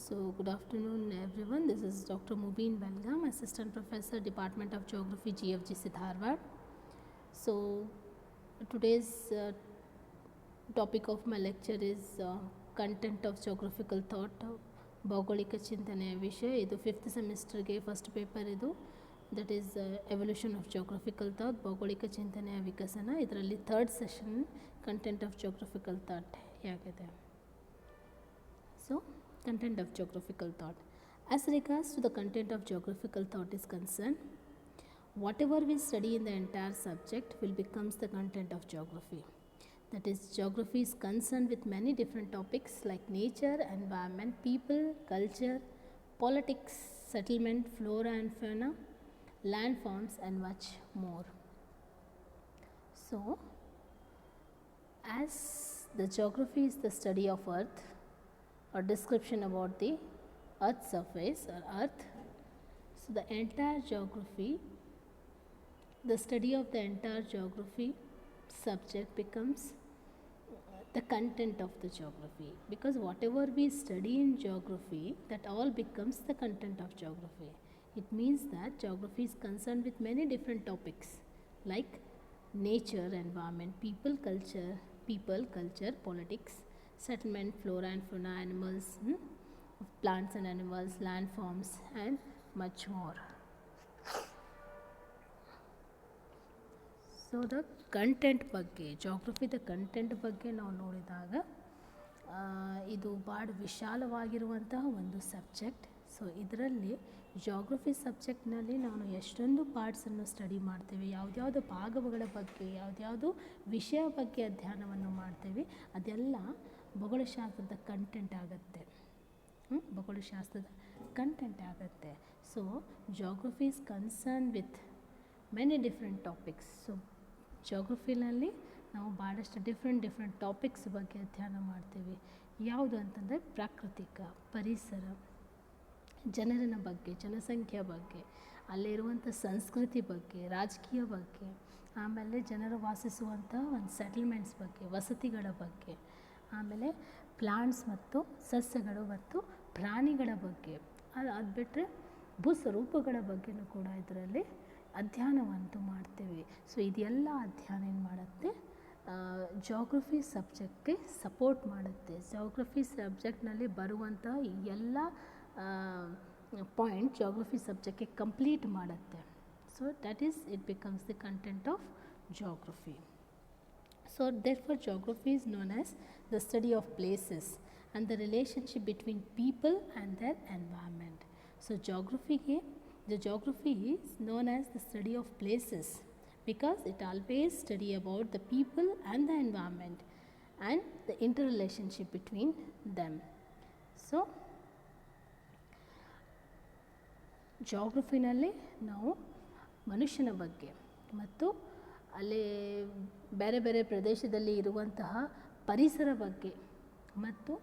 So, good afternoon, everyone. This is Dr. Mubin Belgam, Assistant Professor, Department of Geography, GFGC Dharwad. So, today's topic of my lecture is content of geographical thought, ಭೌಗೋಳಿಕ ಚಿಂತನೆಯ ವಿಷಯ. ಇದು fifth ಸೆಮಿಸ್ಟರ್ಗೆ first paper ಇದು. That is evolution of geographical thought, ಭೌಗೋಳಿಕ ಚಿಂತನೆಯ ವಿಕಸನ. ಇದರಲ್ಲಿ third session content of geographical thought ಆಗಿದೆ. So, content of geographical thought. As regards to the content of geographical thought is concerned, whatever we study in the entire subject will becomes the content of geography. That is, geography is concerned with many different topics like nature, environment, people, culture, politics, settlement, flora and fauna, landforms and much more. So, as the geography is the study of earth, or description about the earth's surface or earth, so the entire geography, the study of the entire geography subject becomes the content of the geography, because whatever we study in geography, that all becomes the content of geography. It means that geography is concerned with many different topics like nature, environment, people, culture, politics, settlement, flora and fauna, animals, plants and animals, landforms and much more. So the content ಬಗ್ಗೆ, ಜಾಗ್ರಫಿದ content ಬಗ್ಗೆ ನಾವು ನೋಡಿದಾಗ ಇದು ಭಾಳ ವಿಶಾಲವಾಗಿರುವಂತಹ ಒಂದು subject. So ಇದರಲ್ಲಿ geography ಸಬ್ಜೆಕ್ಟ್ನಲ್ಲಿ ನಾನು ಎಷ್ಟೊಂದು ಪಾರ್ಟ್ಸನ್ನು ಸ್ಟಡಿ ಮಾಡ್ತೇವೆ, ಯಾವುದ್ಯಾವುದು ಭಾಗಗಳ ಬಗ್ಗೆ, ಯಾವುದ್ಯಾವುದು ವಿಷಯ ಬಗ್ಗೆ ಅಧ್ಯಯನವನ್ನು ಮಾಡ್ತೇವೆ, ಅದೆಲ್ಲ ಭೂಗೋಳಶಾಸ್ತ್ರದ ಕಂಟೆಂಟ್ ಆಗುತ್ತೆ. ಭೂಗೋಳಶಾಸ್ತ್ರದ ಕಂಟೆಂಟ್ ಆಗುತ್ತೆ. So geography is concern with many different topics. So ಜಾಗ್ರಫಿನಲ್ಲಿ ನಾವು ಭಾಳಷ್ಟು ಡಿಫ್ರೆಂಟ್ ಟಾಪಿಕ್ಸ್ ಬಗ್ಗೆ ಅಧ್ಯಯನ ಮಾಡ್ತೀವಿ. ಯಾವುದು ಅಂತಂದರೆ ಪ್ರಾಕೃತಿಕ, ಪರಿಸರ, ಜನರಿನ ಬಗ್ಗೆ, ಜನಸಂಖ್ಯೆ ಬಗ್ಗೆ, ಅಲ್ಲಿರುವಂಥ ಸಂಸ್ಕೃತಿ ಬಗ್ಗೆ, ರಾಜಕೀಯ ಬಗ್ಗೆ, ಆಮೇಲೆ ಜನರು ವಾಸಿಸುವಂಥ ಒಂದು ಸೆಟಲ್ಮೆಂಟ್ಸ್ ಬಗ್ಗೆ, ವಸತಿಗಳ ಬಗ್ಗೆ, ಆಮೇಲೆ ಪ್ಲಾಂಟ್ಸ್ ಮತ್ತು ಸಸ್ಯಗಳು ಮತ್ತು ಪ್ರಾಣಿಗಳ ಬಗ್ಗೆ, ಅದು ಬಿಟ್ಟರೆ ಭೂಸ್ವರೂಪಗಳ ಬಗ್ಗೆಯೂ ಕೂಡ ಇದರಲ್ಲಿ ಅಧ್ಯಯನವಂತೂ ಮಾಡ್ತೀವಿ. ಸೊ ಇದೆಲ್ಲ ಅಧ್ಯಯನ ಏನು ಮಾಡುತ್ತೆ, ಜಾಗ್ರಫಿ ಸಬ್ಜೆಕ್ಟ್ಗೆ ಸಪೋರ್ಟ್ ಮಾಡುತ್ತೆ. ಜಾಗ್ರಫಿ ಸಬ್ಜೆಕ್ಟ್ನಲ್ಲಿ ಬರುವಂಥ ಎಲ್ಲ ಪಾಯಿಂಟ್ ಜಾಗ್ರಫಿ ಸಬ್ಜೆಕ್ಟ್ಗೆ ಕಂಪ್ಲೀಟ್ ಮಾಡುತ್ತೆ. So that is it becomes the content of geography. So therefore geography is known as the study of places and the relationship between people and their environment. So the geography is known as the study of places because it always study about the people and the environment and the interrelationship between them. So ಜಾಗ್ರಫಿನಲ್ಲಿ ನಾವು ಮನುಷ್ಯನ ಬಗ್ಗೆ ಮತ್ತು ಅಲ್ಲಿ ಬೇರೆ ಬೇರೆ ಪ್ರದೇಶದಲ್ಲಿ ಇರುವಂತಹ ಪರಿಸರ ಬಗ್ಗೆ ಮತ್ತು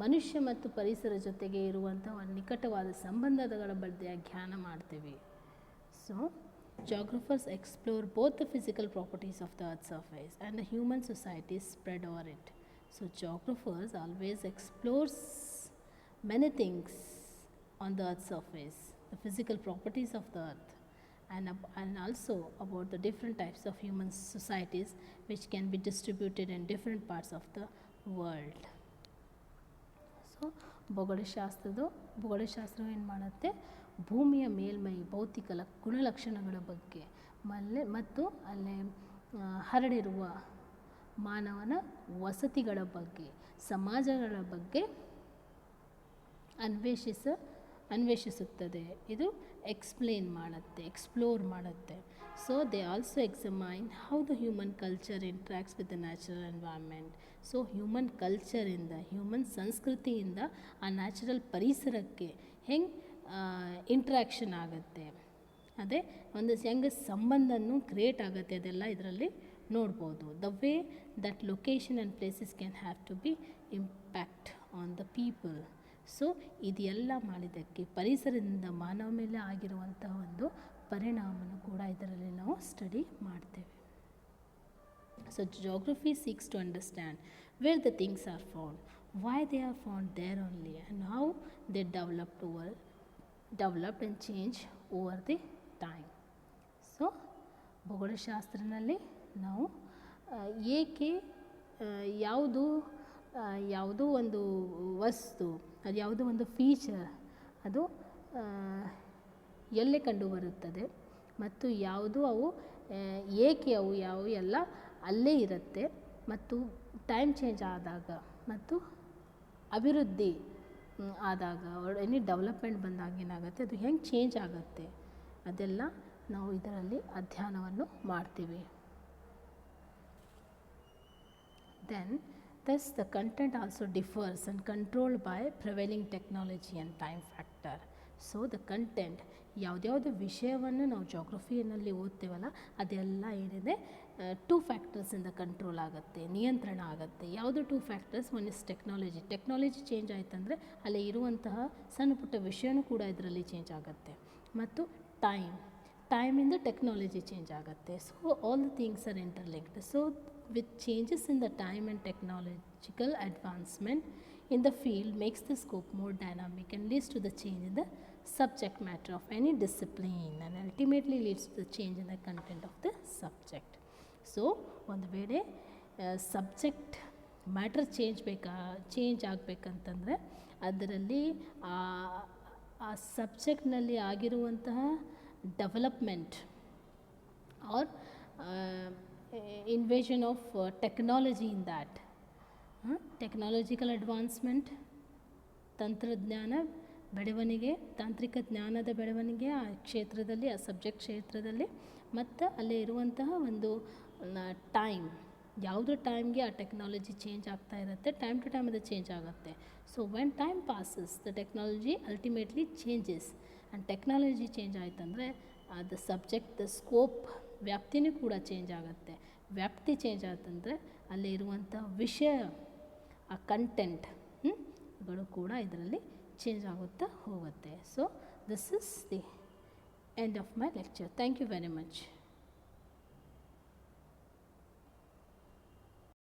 ಮನುಷ್ಯ ಮತ್ತು ಪರಿಸರ ಜೊತೆಗೆ ಇರುವಂಥ ಒಂದು ನಿಕಟವಾದ ಸಂಬಂಧಗಳ ಬಗ್ಗೆ ಅಧ್ಯಯನ ಮಾಡ್ತೀವಿ. So geographers explore both the physical properties of the earth surface and the human society spread over it. So geographers always explores many things on the earth surface, the physical properties of the earth, and also about the different types of human societies which can be distributed in different parts of the world. So ಭೂಗೋಳಶಾಸ್ತ್ರವು ಏನು ಮಾಡುತ್ತೆ, ಭೂಮಿಯ ಮೇಲ್ಮೈ ಭೌತಿಕ ಗುಣಲಕ್ಷಣಗಳ ಬಗ್ಗೆ ಮತ್ತು ಅಲ್ಲಿ ಹರಡಿರುವ ಮಾನವನ ವಸತಿಗಳ ಬಗ್ಗೆ, ಸಮಾಜಗಳ ಬಗ್ಗೆ ಅನ್ವೇಷಿಸುತ್ತದೆ. ಇದು ಎಕ್ಸ್ಪ್ಲೇನ್ ಮಾಡುತ್ತೆ, ಎಕ್ಸ್ಪ್ಲೋರ್ ಮಾಡುತ್ತೆ. So they also examine how the human culture interacts with the natural environment. So human ಕಲ್ಚರಿಂದ, ಹ್ಯೂಮನ್ ಸಂಸ್ಕೃತಿಯಿಂದ ಆ ನ್ಯಾಚುರಲ್ ಪರಿಸರಕ್ಕೆ ಹೆಂಗೆ ಇಂಟ್ರ್ಯಾಕ್ಷನ್ ಆಗುತ್ತೆ, ಅದೇ ಒಂದು ಹೆಂಗೆ ಸಂಬಂಧನೂ ಕ್ರಿಯೇಟ್ ಆಗುತ್ತೆ, ಅದೆಲ್ಲ ಇದರಲ್ಲಿ ನೋಡ್ಬೋದು. The way that location and places can have to be impact on the people. So ಇದೆಲ್ಲ ಮಾಡಿದ್ದಕ್ಕೆ ಪರಿಸರದಿಂದ ಮಾನವ ಮೇಲೆ ಆಗಿರುವಂತಹ ಒಂದು ಪರಿಣಾಮನೂ ಕೂಡ ಇದರಲ್ಲಿ ನಾವು ಸ್ಟಡಿ ಮಾಡ್ತೇವೆ. So geography seeks to understand where the things are found, why they are found there only, and how they developed and change over the time. So ಭೂಗೋಳಶಾಸ್ತ್ರನಲ್ಲಿ ನಾವು ಏಕೆ ಯಾವುದೋ ಒಂದು ವಸ್ತು, ಅದು ಯಾವುದೋ ಒಂದು ಫೀಚರ್ ಅದು ಎಲ್ಲಿ ಕಂಡುಬರುತ್ತದೆ ಮತ್ತು ಅವು ಏಕೆ ಅವು ಎಲ್ಲ ಅಲ್ಲೇ ಇರುತ್ತೆ, ಮತ್ತು ಟೈಮ್ ಚೇಂಜ್ ಆದಾಗ ಮತ್ತು ಅಭಿವೃದ್ಧಿ ಆದಾಗ ಎನಿ ಡೆವಲಪ್ಮೆಂಟ್ ಬಂದಾಗ ಏನಾಗುತ್ತೆ, ಅದು ಹೆಂಗೆ ಚೇಂಜ್ ಆಗುತ್ತೆ, ಅದೆಲ್ಲ ನಾವು ಇದರಲ್ಲಿ ಅಧ್ಯಯನವನ್ನು ಮಾಡ್ತೀವಿ. Thus the content also differs and controlled by prevailing technology and time factor. So the content ಯಾವುದ್ಯಾವುದು ವಿಷಯವನ್ನು ನಾವು ಜಾಗ್ರಫಿಯಲ್ಲಿ ಓದ್ತೀವಲ್ಲ ಅದೆಲ್ಲ ಏನಿದೆ 2 ಫ್ಯಾಕ್ಟರ್ಸಿಂದ ಕಂಟ್ರೋಲ್ ಆಗುತ್ತೆ, ನಿಯಂತ್ರಣ ಆಗುತ್ತೆ. ಯಾವುದು 2 factors? One is technology change ಆಯ್ತಂದರೆ ಅಲ್ಲಿ ಇರುವಂತಹ ಸಣ್ಣ ಪುಟ್ಟ ವಿಷಯನೂ ಕೂಡ ಇದರಲ್ಲಿ ಚೇಂಜ್ ಆಗುತ್ತೆ. ಮತ್ತು ಟೈಮಿಂದ ಟೆಕ್ನಾಲಜಿ ಚೇಂಜ್ ಆಗುತ್ತೆ. So all the things are interlinked. So with changes in the time and technological advancement in the field makes the scope more dynamic and leads to the change in the subject matter of any discipline and ultimately leads to the change in the content of the subject. So ಒಂದು ವೇಳೆ subject matter change ಆಗಬೇಕಂತಂದರೆ ಅದರಲ್ಲಿ ಆ ಸಬ್ಜೆಕ್ಟ್ನಲ್ಲಿ ಆಗಿರುವಂತಹ development or invasion of technology in that, technological advancement, ತಂತ್ರಜ್ಞಾನ ಬೆಳವಣಿಗೆ, ತಾಂತ್ರಿಕ ಜ್ಞಾನದ ಬೆಳವಣಿಗೆ ಆ ಕ್ಷೇತ್ರದಲ್ಲಿ, ಆ ಸಬ್ಜೆಕ್ಟ್ ಕ್ಷೇತ್ರದಲ್ಲಿ, ಮತ್ತು ಅಲ್ಲೇ ಇರುವಂತಹ ಒಂದು ಟೈಮ್, ಯಾವುದೋ ಟೈಮ್ಗೆ ಆ ಟೆಕ್ನಾಲಜಿ ಚೇಂಜ್ ಆಗ್ತಾ ಇರುತ್ತೆ, ಟೈಮ್ ಟು ಟೈಮ್ ಅದು ಚೇಂಜ್ ಆಗುತ್ತೆ. So when time passes the technology ultimately changes, and technology change ಆಯ್ತಂದರೆ ಅದು ಸಬ್ಜೆಕ್ಟ್ ದ ಸ್ಕೋಪ್, ವ್ಯಾಪ್ತಿನೂ ಕೂಡ ಚೇಂಜ್ ಆಗುತ್ತೆ. ವ್ಯಾಪ್ತಿ ಚೇಂಜ್ ಆಯ್ತಂದರೆ ಅಲ್ಲಿ ಇರುವಂಥ ವಿಷಯ, ಆ ಕಂಟೆಂಟ್ಗಳು ಕೂಡ ಇದರಲ್ಲಿ ಚೇಂಜ್ ಆಗುತ್ತಾ ಹೋಗುತ್ತೆ. So this is the end of my lecture. Thank you very much.